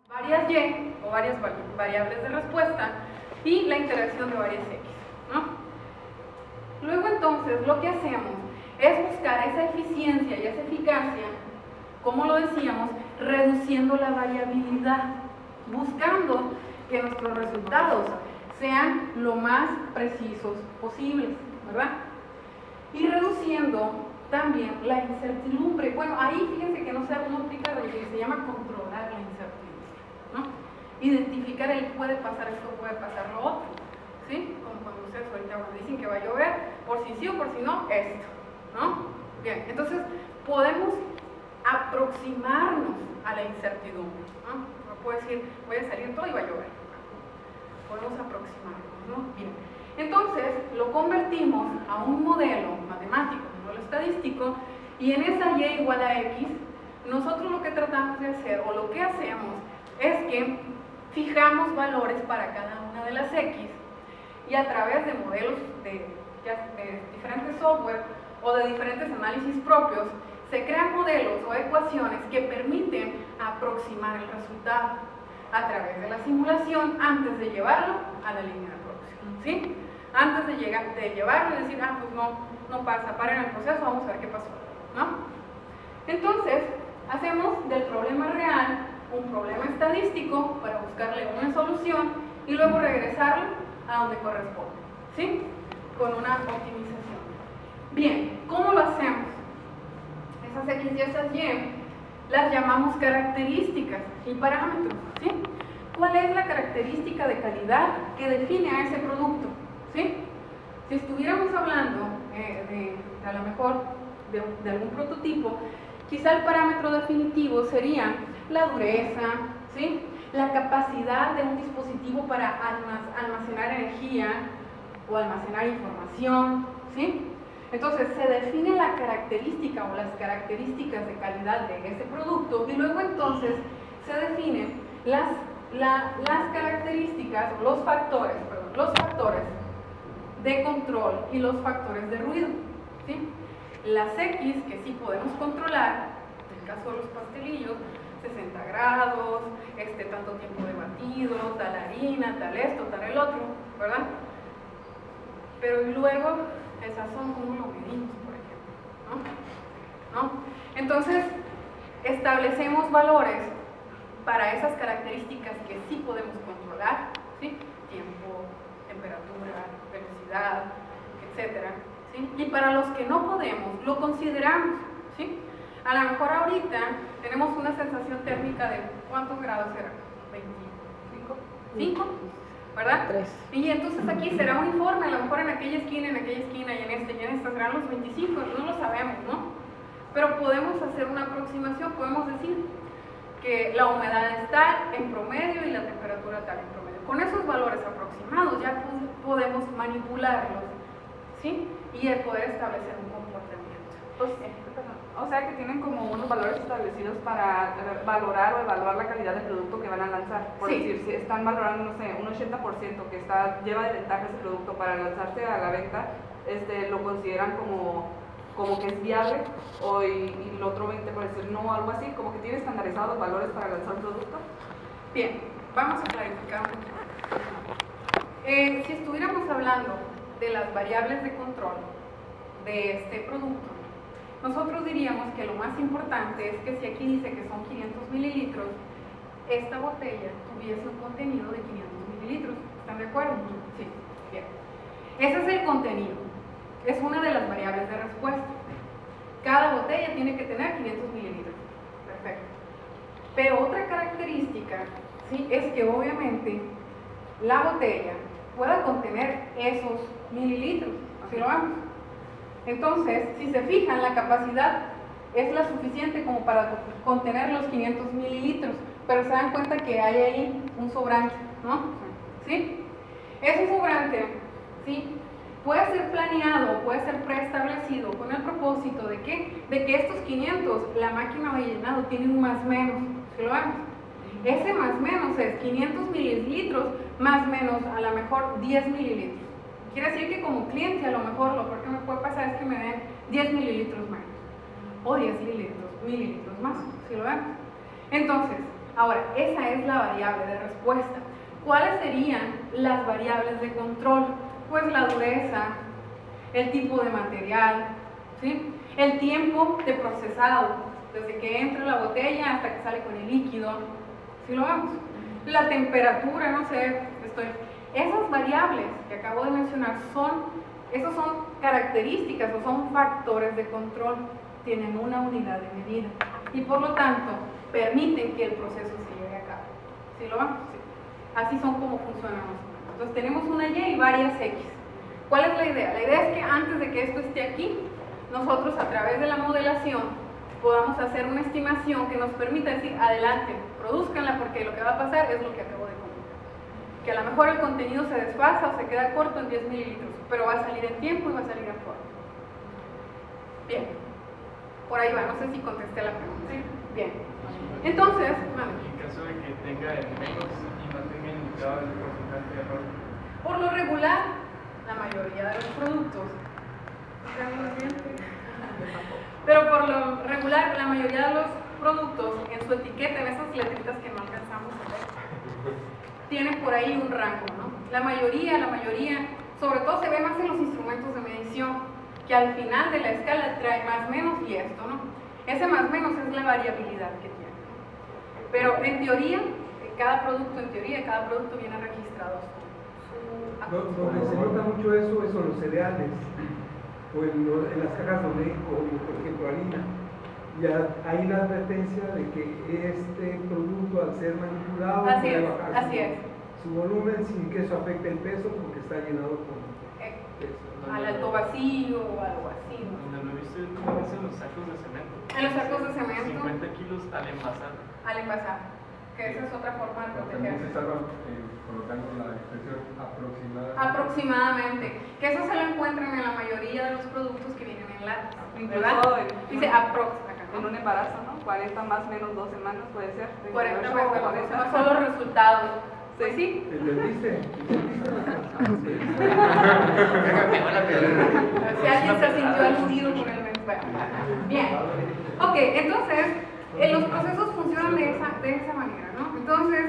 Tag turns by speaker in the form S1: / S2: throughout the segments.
S1: varias y o varias variables de respuesta y la interacción de varias x, ¿no? Luego entonces lo que hacemos es buscar esa eficiencia y esa eficacia, como lo decíamos, reduciendo la variabilidad, buscando que nuestros resultados sean lo más precisos posibles, ¿verdad? Y reduciendo también la incertidumbre. Bueno, ahí fíjense que no se aplica lo que se llama controlar la incertidumbre, ¿no? Identificar el puede pasar esto, puede pasar lo otro, ¿sí? Como cuando ustedes ahorita dicen que va a llover, por si sí o por si no, esto, ¿no? Bien, entonces podemos aproximarnos a la incertidumbre, ¿no? No puedo decir, voy a salir todo y va a llover. Podemos aproximarnos, ¿no? Bien. Entonces, lo convertimos a un modelo matemático, un modelo estadístico, y en esa y igual a x, nosotros lo que tratamos de hacer, o lo que hacemos, es que fijamos valores para cada una de las x, y a través de modelos de diferentes software o de diferentes análisis propios, se crean modelos o ecuaciones que permiten aproximar el resultado a través de la simulación antes de llevarlo a la línea de producción, ¿sí? Antes de llevarlo y decir, pues no pasa, paren el proceso, vamos a ver qué pasó, ¿no? Entonces, hacemos del problema real un problema estadístico para buscarle una solución y luego regresarlo a donde corresponde, ¿sí? Con una optimización. Bien, ¿cómo lo hacemos? Esas x y esas y las llamamos características y parámetros, ¿sí? ¿Cuál es la característica de calidad que define a ese producto? ¿Sí? Si estuviéramos hablando a lo mejor de algún prototipo, quizá el parámetro definitivo sería la dureza, ¿sí? La capacidad de un dispositivo para almacenar energía o almacenar información, ¿sí? Entonces se define la característica o las características de calidad de ese producto y luego entonces se definen las características, los factores de control y los factores de ruido, ¿sí? Las X que sí podemos controlar, en el caso de los pastelillos, 60 grados, tanto tiempo de batido, tal harina, tal esto, tal el otro, ¿verdad? Pero luego esas son como lo medimos, por ejemplo, ¿no? Entonces establecemos valores para esas características que sí podemos controlar, ¿sí? Tiempo, temperatura, velocidad, etcétera, ¿sí? Y para los que no podemos, lo consideramos, ¿sí? A lo mejor ahorita tenemos una sensación térmica de ¿cuántos grados era? 25, 5, ¿verdad?
S2: 3.
S1: Y entonces aquí será uniforme, a lo mejor en aquella esquina y en esta serán los 25, no lo sabemos, ¿no? Pero podemos hacer una aproximación, podemos decir que la humedad es tal en promedio y la temperatura tal en promedio. Con esos valores aproximados ya podemos manipularlos, ¿sí? Y poder establecer un comportamiento.
S2: O sea que tienen como unos valores establecidos para valorar o evaluar la calidad del producto que van a lanzar. Por decir, si están valorando, no sé, un 80% que lleva de ventaja ese producto para lanzarse a la venta, lo consideran como que es viable, y el otro 20% por decir no, algo así, como que tiene estandarizados los valores para lanzar un producto.
S1: Bien, vamos a clarificar un poquito. Si estuviéramos hablando de las variables de control de este producto, nosotros diríamos que lo más importante es que si aquí dice que son 500 mililitros, esta botella tuviese un contenido de 500 mililitros. ¿Están de acuerdo? Sí, bien. Ese es el contenido. Es una de las variables de respuesta. Cada botella tiene que tener 500 mililitros. Perfecto. Pero otra característica, ¿sí?, es que obviamente la botella pueda contener esos mililitros. Así lo vemos. Entonces, si se fijan, la capacidad es la suficiente como para contener los 500 mililitros, pero se dan cuenta que hay ahí un sobrante, ¿no? ¿Sí? Ese sobrante, ¿sí?, puede ser planeado, puede ser preestablecido con el propósito de que estos 500, la máquina de llenado tiene un más menos, ¿sí lo vemos? Ese más menos es 500 mililitros más menos a lo mejor 10 mililitros. Quiere decir que como cliente a lo mejor lo peor que me puede pasar es que me den 10 mililitros menos o 10 mililitros más, ¿sí lo vemos? Entonces, Ahora, esa es la variable de respuesta. ¿Cuáles serían las variables de control? Pues la dureza, el tipo de material, ¿sí? El tiempo de procesado, desde que entra la botella hasta que sale con el líquido, ¿sí lo vemos? La temperatura, no sé, esas variables que acabo de mencionar esas son características o son factores de control, tienen una unidad de medida y por lo tanto permiten que el proceso se lleve a cabo. ¿Sí lo vemos? Sí. Así son como funcionamos. Entonces tenemos una Y y varias X. ¿Cuál es la idea? La idea es que antes de que esto esté aquí, nosotros a través de la modelación podamos hacer una estimación que nos permita decir, adelante, produzcanla porque lo que va a pasar es lo que acabo de comentar. Que a lo mejor el contenido se desfasa o se queda corto en 10 mililitros, pero va a salir en tiempo y va a salir en forma. Bien, por ahí va, no sé si contesté la pregunta. ¿Sí? Bien, entonces,
S3: en caso de que tenga menos y no tenga indicado el porcentaje de error.
S1: Por lo regular, la mayoría de los productos, pero por lo regular, la mayoría de los productos en su etiqueta, en esas letritas que no alcanzamos a ver, tienen por ahí un rango, ¿no? La mayoría, sobre todo se ve más en los instrumentos de medición, que al final de la escala trae más menos y esto, ¿no? Ese más menos es la variabilidad que tiene. Pero en teoría, cada producto viene registrado.
S4: Donde se nota mucho eso es en los cereales, o en las cajas donde, por ejemplo, harina. Ya hay la advertencia de que este producto, al ser manipulado, puede bajar su volumen sin que eso afecte el peso, porque está llenado con peso.
S1: Al alto vacío o algo así, ¿no?
S3: Donde lo he visto es en los sacos de cemento.
S1: En los sacos de cemento.
S3: 50 kilos al envasar.
S1: Al envasar, que esa es otra forma de proteger.
S5: También se estaba colocando la expresión aproximada.
S1: Aproximadamente, que eso se lo encuentran en la mayoría de los productos que vienen en latas, ¿verdad?
S2: Incluso
S1: Dice aprox acá,
S2: en
S1: ¿no?
S2: un embarazo, ¿no? 40 más menos 2 semanas puede ser.
S1: 40
S2: 28
S1: más
S2: o
S1: menos,
S2: 40.
S1: no son los resultados. Pues sí.
S4: ¿Entendiste?
S1: Si alguien se sintió aludido por el mensaje. Bien. Ok, entonces, los procesos funcionan de esa manera, ¿no? Entonces,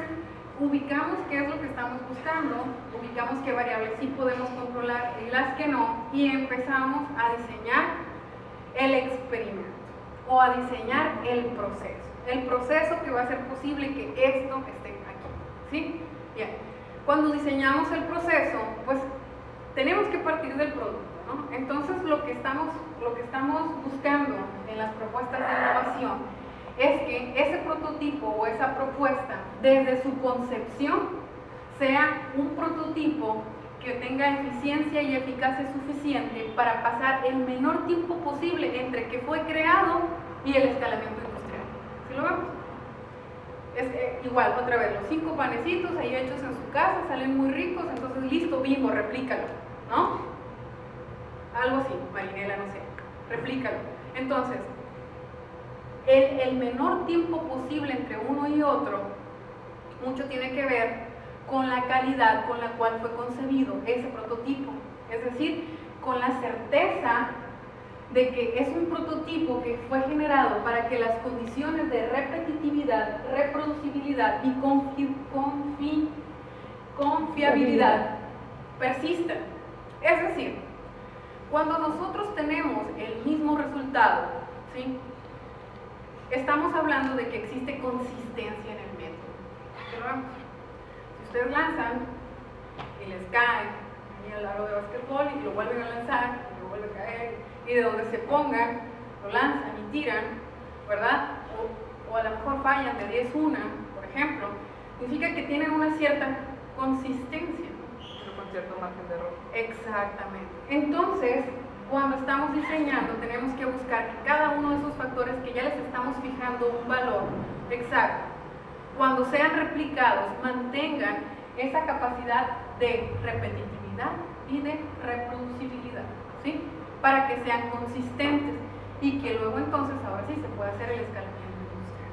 S1: ubicamos qué es lo que estamos buscando, ubicamos qué variables sí podemos controlar y las que no, y empezamos a diseñar el experimento o a diseñar el proceso que va a hacer posible que esto esté aquí, ¿sí? Bien, cuando diseñamos el proceso, pues tenemos que partir del producto, ¿no? Entonces lo que estamos buscando en las propuestas de innovación es que ese prototipo o esa propuesta, desde su concepción, sea un prototipo que tenga eficiencia y eficacia suficiente para pasar el menor tiempo posible entre que fue creado y el escalamiento industrial. ¿Sí lo vemos? Es igual, otra vez, los 5 panecitos ahí hechos en su casa, salen muy ricos, entonces listo, Bimbo, replícalo, ¿no? Algo así, Marinela, no sé, replícalo. Entonces, el menor tiempo posible entre uno y otro, mucho tiene que ver con la calidad con la cual fue concebido ese prototipo, es decir, con la certeza de que es un prototipo que fue generado para que las condiciones de repetitividad, reproducibilidad y confiabilidad persistan. Es decir, cuando nosotros tenemos el mismo resultado, ¿sí?, estamos hablando de que existe consistencia en el método. Si ustedes lanzan y les cae ahí al aro de básquetbol y lo vuelven a lanzar y lo vuelve a caer, y de donde se pongan, lo lanzan y tiran, ¿verdad? O a lo mejor fallan de 10 una, por ejemplo, significa que tienen una cierta consistencia.
S2: Pero con cierto margen de error.
S1: Exactamente. Entonces, cuando estamos diseñando, tenemos que buscar que cada uno de esos factores que ya les estamos fijando un valor exacto, cuando sean replicados, mantengan esa capacidad de repetitividad y de reproducibilidad, ¿sí?, para que sean consistentes y que luego entonces, ahora sí, se pueda hacer el escalamiento industrial.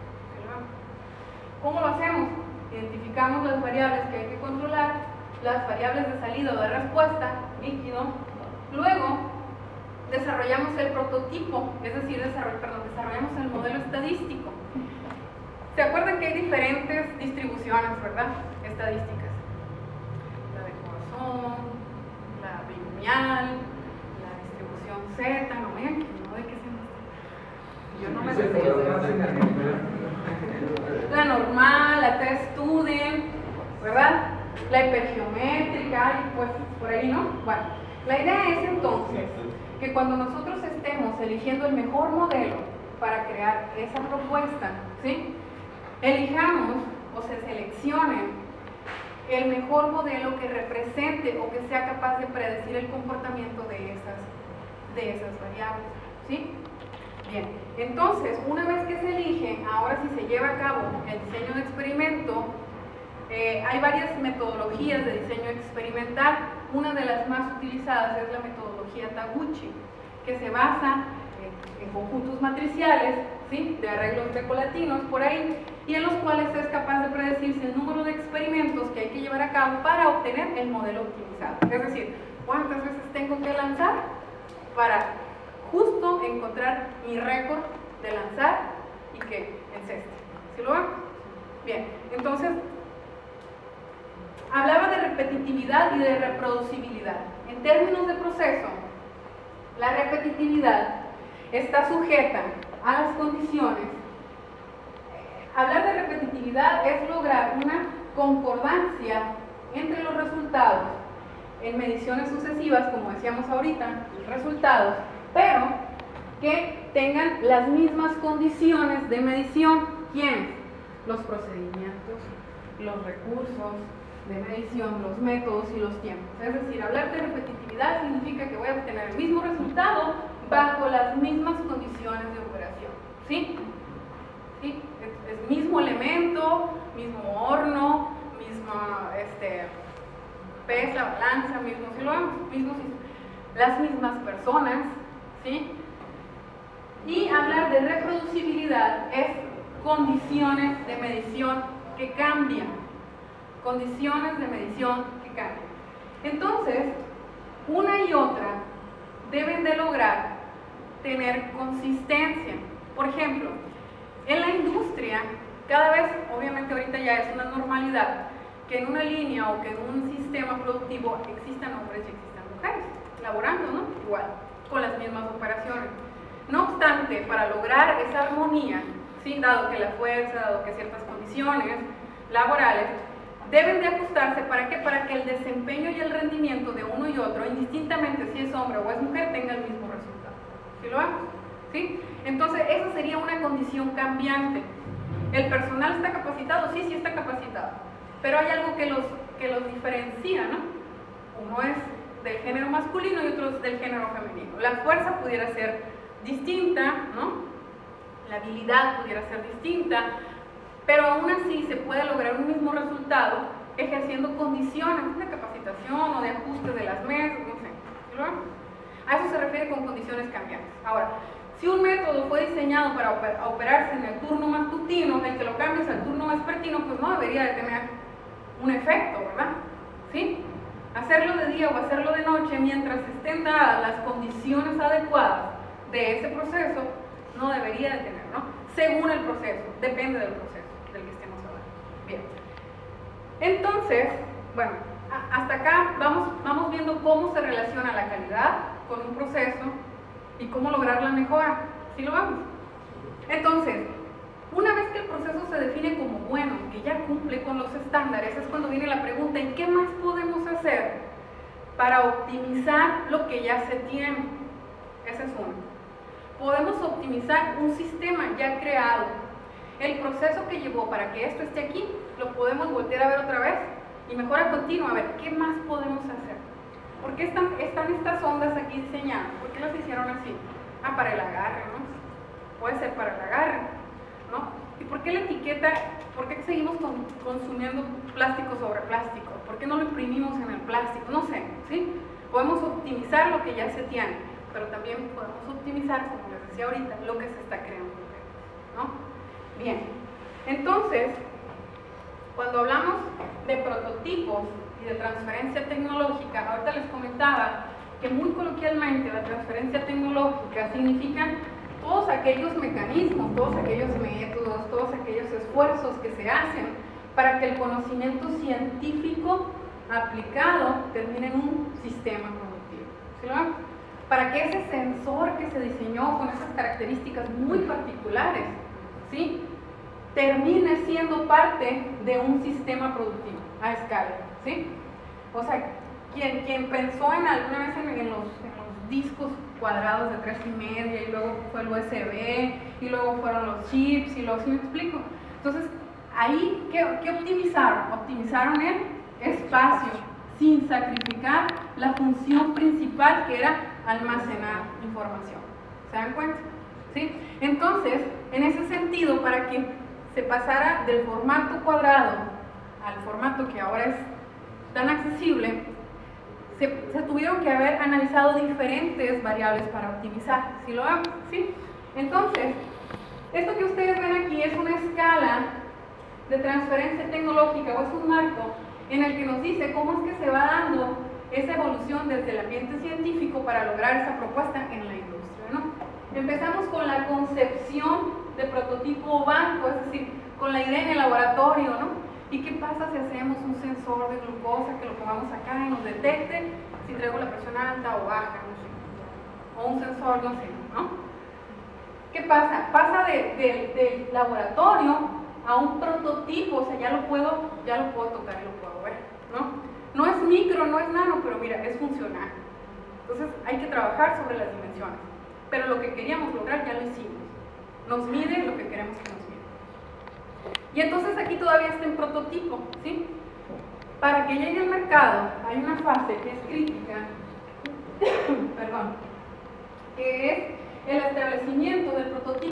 S1: ¿Cómo lo hacemos? Identificamos las variables que hay que controlar, las variables de salida o de respuesta, líquido, luego desarrollamos el prototipo, es decir, desarrollamos el modelo estadístico. ¿Se acuerdan que hay diferentes distribuciones, verdad? Estadísticas. La de Corazón, la binomial, la distribución Z, no me digan que no, ¿de qué se llama?
S2: Yo no me sé.
S1: La normal, la T-Student, ¿verdad? La hipergeométrica, y pues por ahí, ¿no? Bueno, la idea es entonces que cuando nosotros estemos eligiendo el mejor modelo para crear esa propuesta, ¿sí? Elijamos o se seleccione el mejor modelo que represente o que sea capaz de predecir el comportamiento de esas variables, ¿sí? Bien, entonces, una vez que se elige, ahora si se lleva a cabo el diseño de experimento, hay varias metodologías de diseño experimental. Una de las más utilizadas es la metodología Taguchi, que se basa en conjuntos matriciales, ¿sí? De arreglos grecolatinos por ahí, y en los cuales es capaz de predecirse el número de experimentos que hay que llevar a cabo para obtener el modelo optimizado. Es decir, cuántas veces tengo que lanzar para justo encontrar mi récord de lanzar y que enceste. ¿Sí lo ven? Bien, entonces hablaba de repetitividad y de reproducibilidad. En términos de proceso, la repetitividad está sujeta a las condiciones. Hablar de repetitividad es lograr una concordancia entre los resultados en mediciones sucesivas, como decíamos ahorita, los resultados, pero que tengan las mismas condiciones de medición. ¿Quiénes? Los procedimientos, los recursos de medición, los métodos y los tiempos. Es decir, hablar de repetitividad significa que voy a obtener el mismo resultado bajo las mismas condiciones de operación. ¿Sí? ¿Sí? Es mismo elemento, mismo horno, misma pesa, balanza, mismo, si lo vemos, las mismas personas, ¿sí? Y hablar de reproducibilidad es condiciones de medición que cambian. Condiciones de medición que cambian. Entonces, una y otra deben de lograr tener consistencia. Por ejemplo, en la industria, cada vez, obviamente ahorita ya es una normalidad, que en una línea o que en un sistema productivo existan hombres y existan mujeres, laborando, ¿no? Igual, con las mismas operaciones. No obstante, para lograr esa armonía, ¿sí? Dado que la fuerza, dado que ciertas condiciones laborales deben de ajustarse, ¿para qué? Para que el desempeño y el rendimiento de uno y otro, indistintamente si es hombre o es mujer, tenga el mismo resultado. ¿Sí lo vemos? ¿Sí? Entonces, esa sería una condición cambiante. ¿El personal está capacitado? Sí, sí está capacitado. Pero hay algo que los diferencia, ¿no? Uno es del género masculino y otro es del género femenino. La fuerza pudiera ser distinta, ¿no? La habilidad pudiera ser distinta, pero aún así se puede lograr un mismo resultado ejerciendo condiciones de capacitación o de ajuste de las mesas, no sé. ¿Sí lo ven? A eso se refiere con condiciones cambiantes. Ahora, si un método fue diseñado para operarse en el turno matutino, el que lo cambies al turno vespertino, pues no debería de tener un efecto, ¿verdad? ¿Sí? Hacerlo de día o hacerlo de noche, mientras estén dadas las condiciones adecuadas de ese proceso, no debería de tener, ¿no? Según el proceso, depende del proceso del que estemos hablando. Bien. Entonces, bueno, hasta acá vamos viendo cómo se relaciona la calidad con un proceso y cómo lograr la mejora. ¿Sí lo vamos? Entonces, una vez que el proceso se define como bueno, que ya cumple con los estándares, es cuando viene la pregunta: ¿en qué más podemos hacer para optimizar lo que ya se tiene? Ese es uno. Podemos optimizar un sistema ya creado. El proceso que llevó para que esto esté aquí, lo podemos voltear a ver otra vez y mejora continua, a ver, ¿qué más podemos hacer? ¿Por qué están estas ondas aquí diseñadas? ¿Por qué las hicieron así? Ah, para el agarre, ¿no? Puede ser para el agarre, ¿no? ¿Y por qué la etiqueta? ¿Por qué seguimos consumiendo plástico sobre plástico? ¿Por qué no lo imprimimos en el plástico? No sé, ¿sí? Podemos optimizar lo que ya se tiene, pero también podemos optimizar, como les decía ahorita, lo que se está creando, ¿no? Bien, entonces, cuando hablamos de prototipos y de transferencia tecnológica, ahorita les comentaba que muy coloquialmente la transferencia tecnológica significa todos aquellos mecanismos, todos aquellos métodos, todos aquellos esfuerzos que se hacen para que el conocimiento científico aplicado termine en un sistema productivo. ¿Sí lo ven? Para que ese sensor que se diseñó con esas características muy particulares, ¿sí?, termine siendo parte de un sistema productivo a escala, ¿sí? O sea, quien pensó en alguna vez en los discos cuadrados de 3,5 y luego fue el USB y luego fueron los chips y luego, ¿sí me explico? Entonces, ahí, ¿qué optimizaron? Optimizaron el espacio sin sacrificar la función principal, que era almacenar información. ¿Se dan cuenta? ¿Sí? Entonces, en ese sentido, para que se pasara del formato cuadrado al formato que ahora es tan accesible, se tuvieron que haber analizado diferentes variables para optimizar. ¿Sí lo ven? ¿Sí? Entonces, esto que ustedes ven aquí es una escala de transferencia tecnológica, o es un marco en el que nos dice cómo es que se va dando esa evolución desde el ambiente científico para lograr esa propuesta en la industria, ¿no? Empezamos con la concepción de prototipo banco, es decir, con la idea en el laboratorio, ¿no? ¿Y qué pasa si hacemos un sensor de glucosa que lo pongamos acá y nos detecte si traigo la presión alta o baja, no sé? O un sensor, no sé, ¿no? ¿Qué pasa? Pasa del laboratorio a un prototipo, o sea, ya lo puedo tocar y lo puedo ver, ¿no? No es micro, no es nano, pero mira, es funcional. Entonces hay que trabajar sobre las dimensiones. Pero lo que queríamos lograr ya lo hicimos. Nos mide lo que queremos que nos mide. Y entonces aquí todavía está en prototipo, ¿sí? Para que llegue al mercado hay una fase que es crítica, perdón, que es el establecimiento del prototipo.